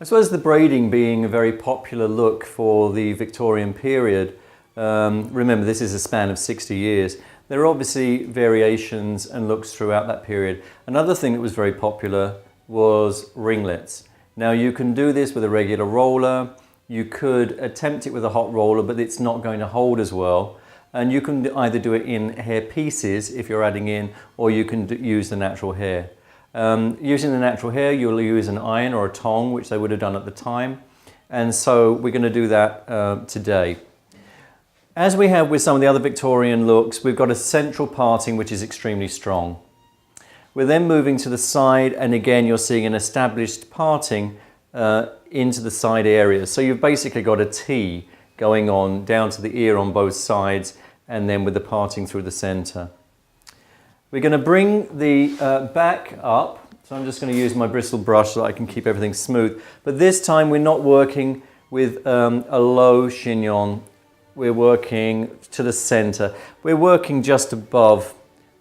As well as the braiding being a very popular look for the Victorian period, remember this is a span of 60 years, there are obviously variations and looks throughout that period. Another thing that was very popular was ringlets. Now you can do this with a regular roller, you could attempt it with a hot roller, but it's not going to hold as well. And you can either do it in hair pieces if you're adding in, or you can use the natural hair. Using the natural hair, you'll use an iron or a tong, which they would have done at the time. And so we're going to do that today. As we have with some of the other Victorian looks, we've got a central parting which is extremely strong. We're then moving to the side, and again you're seeing an established parting into the side areas. So you've basically got a T going on down to the ear on both sides, and then with the parting through the center. We're going to bring the back up, so I'm just going to use my bristle brush so that I can keep everything smooth. But this time we're not working with a low chignon, we're working to the center. We're working just above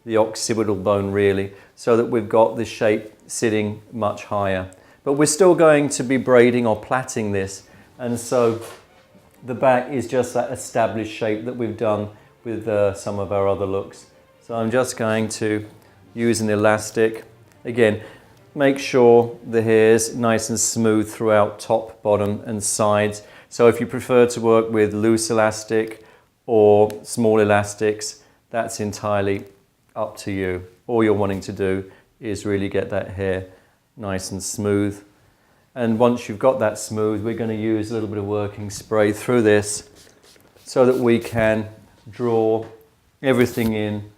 the occipital bone really, so that we've got the shape sitting much higher. But we're still going to be braiding or plaiting this, and so the back is just that established shape that we've done with some of our other looks. So I'm just going to use an elastic. Again, make sure the hair's nice and smooth throughout top, bottom and sides. So if you prefer to work with loose elastic or small elastics, that's entirely up to you. All you're wanting to do is really get that hair nice and smooth. And once you've got that smooth, we're going to use a little bit of working spray through this so that we can draw everything in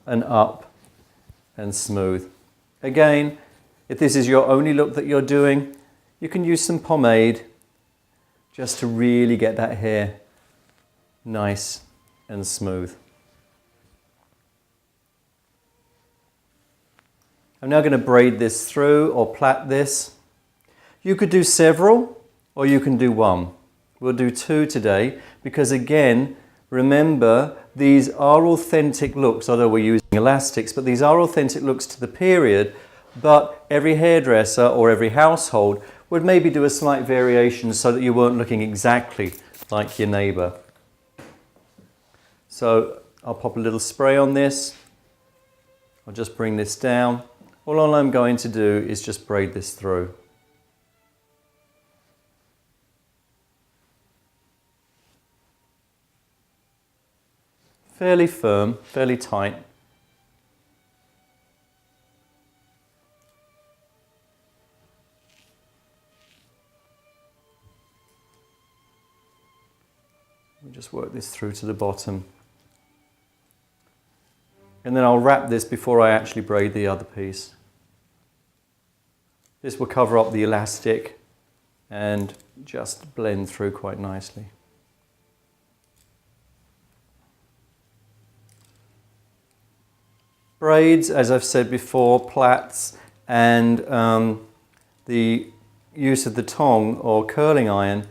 and up and smooth. Again, if this is your only look that you're doing, you can use some pomade just to really get that hair nice and smooth. I'm now going to braid this through or plait this. You could do several or you can do one. We'll do two today because again, remember these are authentic looks, although we're using elastics, but these are authentic looks to the period, but every hairdresser or every household would maybe do a slight variation so that you weren't looking exactly like your neighbour. So I'll pop a little spray on this. I'll just bring this down. All I'm going to do is just braid this through. Fairly firm, fairly tight. We'll just work this through to the bottom. And then I'll wrap this before I actually braid the other piece. This will cover up the elastic and just blend through quite nicely. Braids, as I've said before, plaits and the use of the tong or curling iron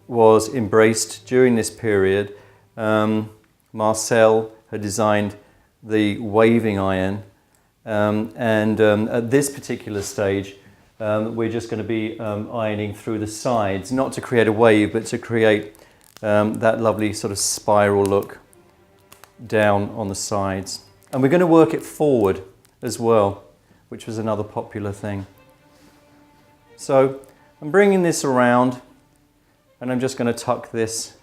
was embraced during this period. Marcel had designed the waving iron, and at this particular stage we're just going to be ironing through the sides, not to create a wave but to create that lovely sort of spiral look down on the sides. And we're going to work it forward as well, which was another popular thing. So I'm bringing this around and I'm just going to tuck this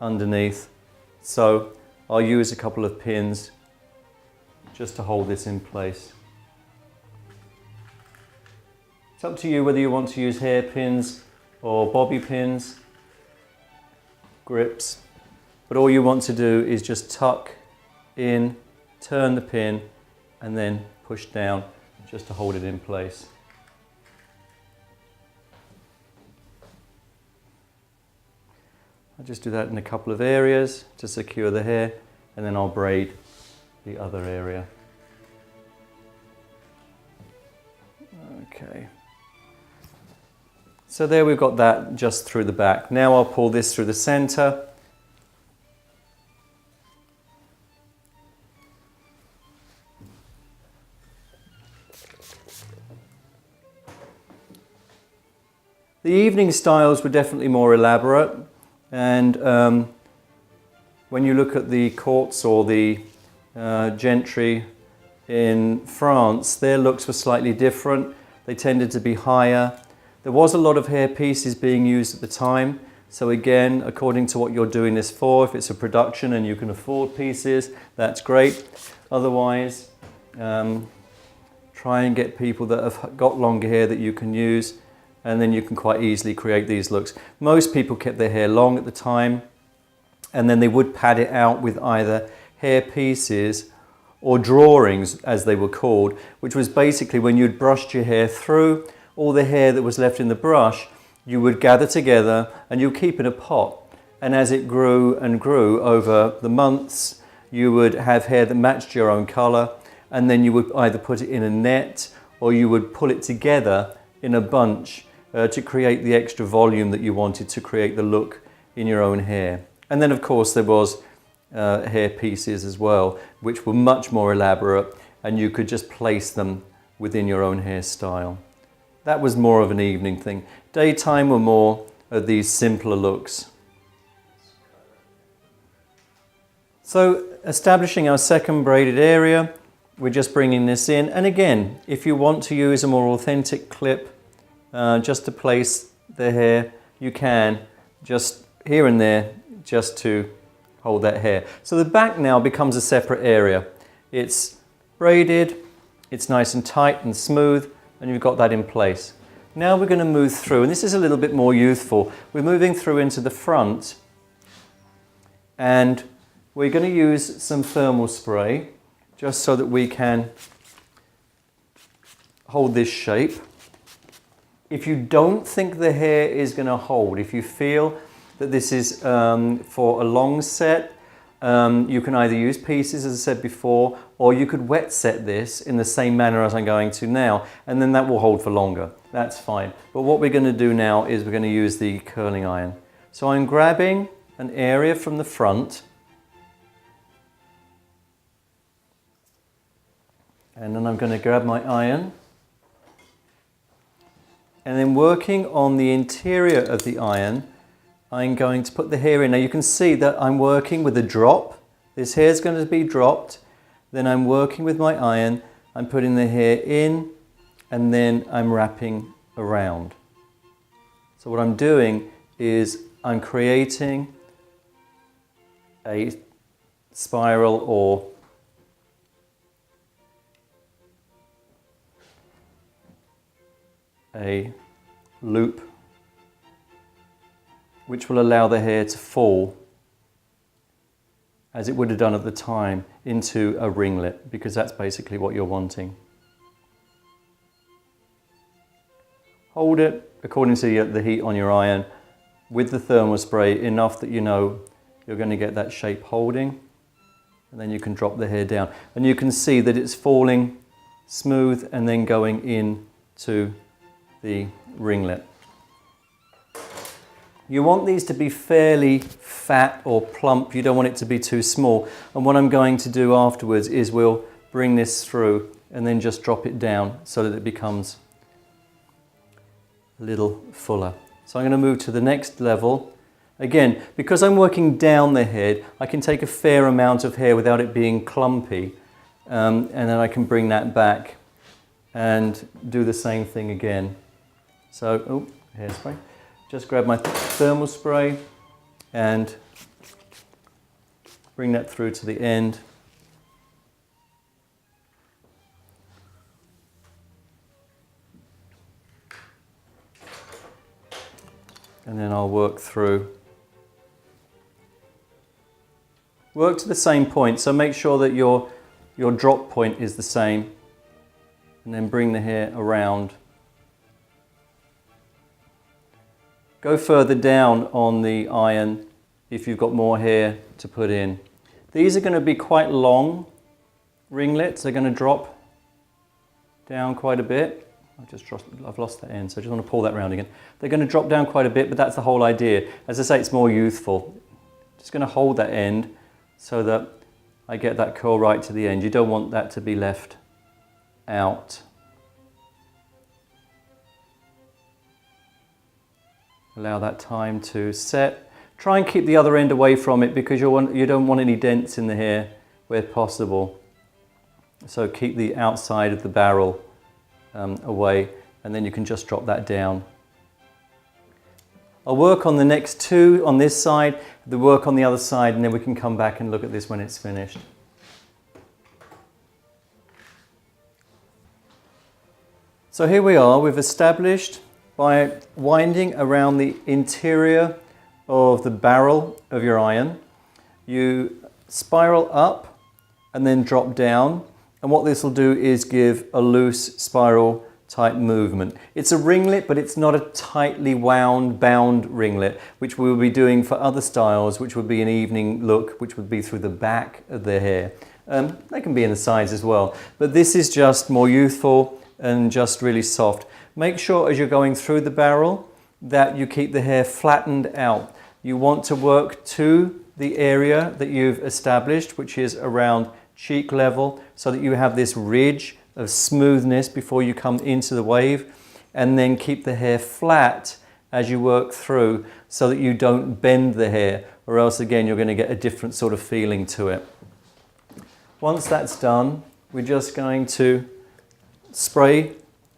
underneath. So I'll use a couple of pins just to hold this in place. It's up to you whether you want to use hairpins or bobby pins, grips, but all you want to do is just tuck in, turn the pin and then push down just to hold it in place. I'll just do that in a couple of areas to secure the hair, and then I'll braid the other area. Okay. So there we've got that just through the back. Now I'll pull this through the center. The evening styles were definitely more elaborate, and when you look at the courts or the gentry in France, their looks were slightly different. They tended to be higher. There was a lot of hair pieces being used at the time. So again, according to what you're doing this for, if it's a production and you can afford pieces, that's great. Otherwise, try and get people that have got longer hair that you can use, and then you can quite easily create these looks. Most people kept their hair long at the time, and then they would pad it out with either hair pieces or drawings, as they were called, which was basically when you'd brushed your hair through, all the hair that was left in the brush, you would gather together and you'd keep in a pot. And as it grew and grew over the months, you would have hair that matched your own colour, and then you would either put it in a net or you would pull it together in a bunch to create the extra volume that you wanted to create the look in your own hair. And then of course there was hair pieces as well, which were much more elaborate, and you could just place them within your own hairstyle. That was more of an evening thing. Daytime were more of these simpler looks. So establishing our second braided area, we're just bringing this in, and again, if you want to use a more authentic clip just to place the hair, you can, just here and there, just to hold that hair. So the back now becomes a separate area. It's braided, it's nice and tight and smooth, and you've got that in place. Now we're going to move through, and this is a little bit more youthful. We're moving through into the front, and we're going to use some thermal spray just so that we can hold this shape. If you don't think the hair is going to hold, if you feel that this is for a long set, you can either use pieces, as I said before, or you could wet set this in the same manner as I'm going to now, and then that will hold for longer. That's fine. But what we're going to do now is we're going to use the curling iron. So I'm grabbing an area from the front, and then I'm going to grab my iron, and then working on the interior of the iron, I'm going to put the hair in. Now you can see that I'm working with a drop. This hair is going to be dropped. Then I'm working with my iron. I'm putting the hair in, and then I'm wrapping around. So what I'm doing is I'm creating a spiral or a loop, which will allow the hair to fall, as it would have done at the time, into a ringlet, because that's basically what you're wanting. Hold it according to the heat on your iron with the thermal spray enough that you know you're going to get that shape holding, and then you can drop the hair down. And you can see that it's falling smooth and then going into the ringlet. You want these to be fairly fat or plump. You don't want it to be too small. And what I'm going to do afterwards is we'll bring this through and then just drop it down so that it becomes a little fuller. So I'm going to move to the next level. Again, because I'm working down the head, I can take a fair amount of hair without it being clumpy. And then I can bring that back and do the same thing again. So, hairspray. Just grab my thermal spray and bring that through to the end. And then I'll work through. Work to the same point, so make sure that your drop point is the same. And then bring the hair around. Go further down on the iron if you've got more hair to put in. These are going to be quite long ringlets. They're going to drop down quite a bit. I've lost the end, so I just want to pull that round again. They're going to drop down quite a bit, but that's the whole idea. As I say, it's more youthful. Just going to hold that end so that I get that curl right to the end. You don't want that to be left out. Allow that time to set. Try and keep the other end away from it because you don't want any dents in the hair where possible. So keep the outside of the barrel away, and then you can just drop that down. I'll work on the next two on this side, the work on the other side, and then we can come back and look at this when it's finished. So here we are, we've established by winding around the interior of the barrel of your iron. You spiral up and then drop down, and what this will do is give a loose spiral type movement. It's a ringlet, but it's not a tightly bound ringlet, which we will be doing for other styles, which would be an evening look, which would be through the back of the hair. They can be in the sides as well, but this is just more youthful and just really soft. Make sure as you're going through the barrel that you keep the hair flattened out. You want to work to the area that you've established, which is around cheek level, so that you have this ridge of smoothness before you come into the wave, and then keep the hair flat as you work through so that you don't bend the hair, or else again you're going to get a different sort of feeling to it. Once that's done, we're just going to spray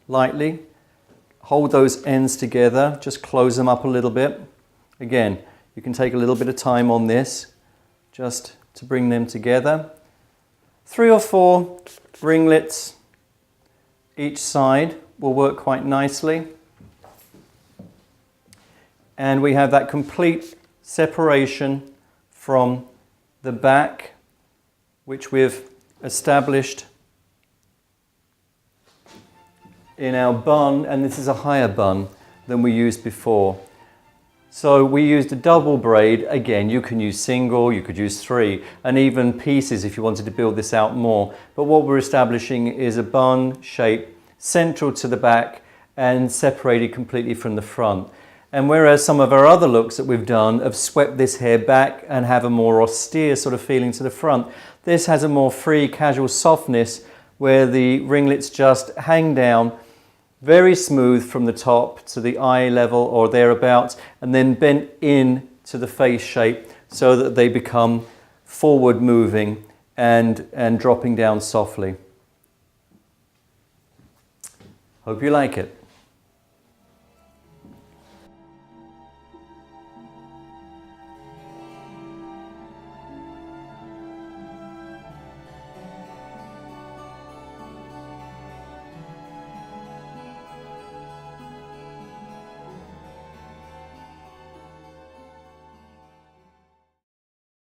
lightly, hold those ends together, just close them up a little bit. Again, you can take a little bit of time on this just to bring them together. 3 or 4 ringlets each side will work quite nicely. And we have that complete separation from the back, which we've established in our bun, and this is a higher bun than we used before. So we used a double braid. Again, you can use single, you could use 3, and even pieces if you wanted to build this out more. But what we're establishing is a bun shape central to the back and separated completely from the front. And whereas some of our other looks that we've done have swept this hair back and have a more austere sort of feeling to the front, this has a more free, casual softness where the ringlets just hang down very smooth from the top to the eye level or thereabouts, and then bent in to the face shape so that they become forward moving and dropping down softly. Hope you like it.